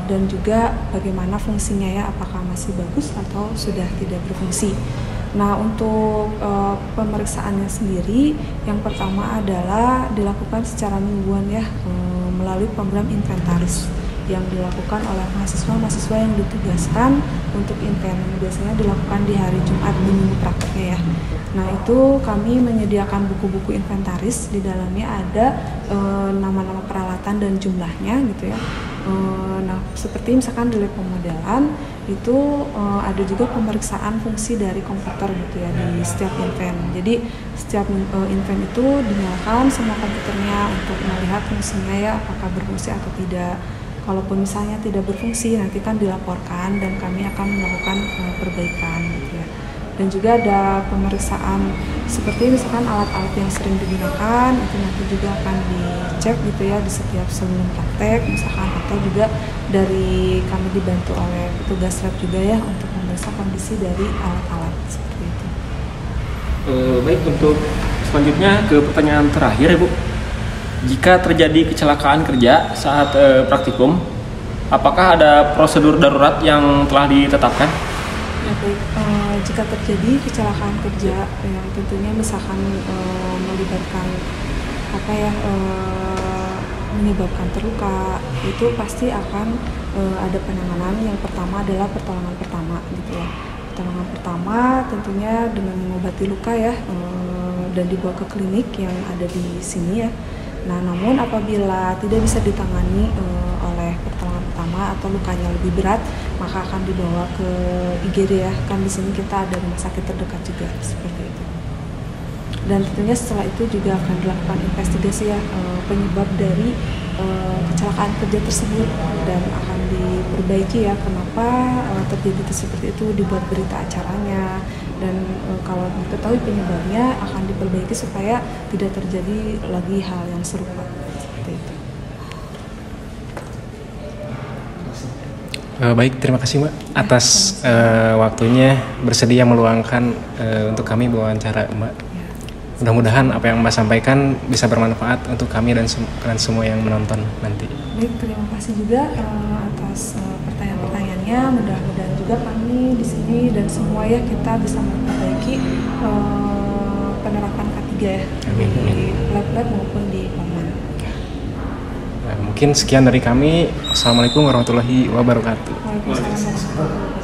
dan juga bagaimana fungsinya ya, apakah masih bagus atau sudah tidak berfungsi. Nah, untuk pemeriksaannya sendiri, yang pertama adalah dilakukan secara mingguan ya, melalui program inventaris yang dilakukan oleh mahasiswa-mahasiswa yang ditugaskan untuk inven. Biasanya dilakukan di hari Jumat di minggu prakteknya ya. Nah, itu kami menyediakan buku-buku inventaris, di dalamnya ada nama-nama peralatan dan jumlahnya gitu ya. Nah, seperti misalkan di lab pemodelan itu ada juga pemeriksaan fungsi dari komputer gitu ya di setiap invent. Jadi setiap invent itu dinyalakan semua komputernya untuk melihat fungsinya ya, apakah berfungsi atau tidak. Kalaupun misalnya tidak berfungsi, nanti kan dilaporkan dan kami akan melakukan perbaikan gitu ya. Dan juga ada pemeriksaan seperti misalkan alat-alat yang sering digunakan, itu nanti juga akan dicek gitu ya di setiap sebelum praktek misalkan, atau juga dari kami dibantu oleh petugas lab juga ya untuk memeriksa kondisi dari alat-alat seperti itu. Baik, untuk selanjutnya ke pertanyaan terakhir ya Bu. Jika terjadi kecelakaan kerja saat praktikum, apakah ada prosedur darurat yang telah ditetapkan? Ya baik, jika terjadi kecelakaan kerja yang tentunya misalkan melibatkan menyebabkan terluka, itu pasti akan ada penanganan. Yang pertama adalah pertolongan pertama gitu ya. Pertolongan pertama tentunya dengan mengobati luka ya, dan dibawa ke klinik yang ada di sini ya. Nah, namun apabila tidak bisa ditangani oleh pertolongan pertama atau lukanya lebih berat, maka akan dibawa ke IGD ya. Kan di sini kita ada rumah sakit terdekat juga seperti itu. Dan tentunya setelah itu juga akan dilakukan investigasi ya, penyebab dari kecelakaan kerja tersebut, dan akan diperbaiki ya kenapa terjadi seperti itu, dibuat berita acaranya, dan kalau diketahui penyebabnya akan diperbaiki supaya tidak terjadi lagi hal yang serupa seperti itu. Baik, terima kasih Mbak atas waktunya bersedia meluangkan untuk kami wawancara Mbak. Mudah-mudahan apa yang Mbak sampaikan bisa bermanfaat untuk kami dan semua yang menonton nanti. Baik, terima kasih juga atas pertanyaan-pertanyaannya. Mudah-mudahan juga kami di sini dan semua ya kita bisa memperbaiki penerapan K3 ya. Amin. Di lab-lab maupun di Paman. Mungkin sekian dari kami. Assalamualaikum warahmatullahi wabarakatuh. Waalaikumsalam warahmatullahi wabarakatuh.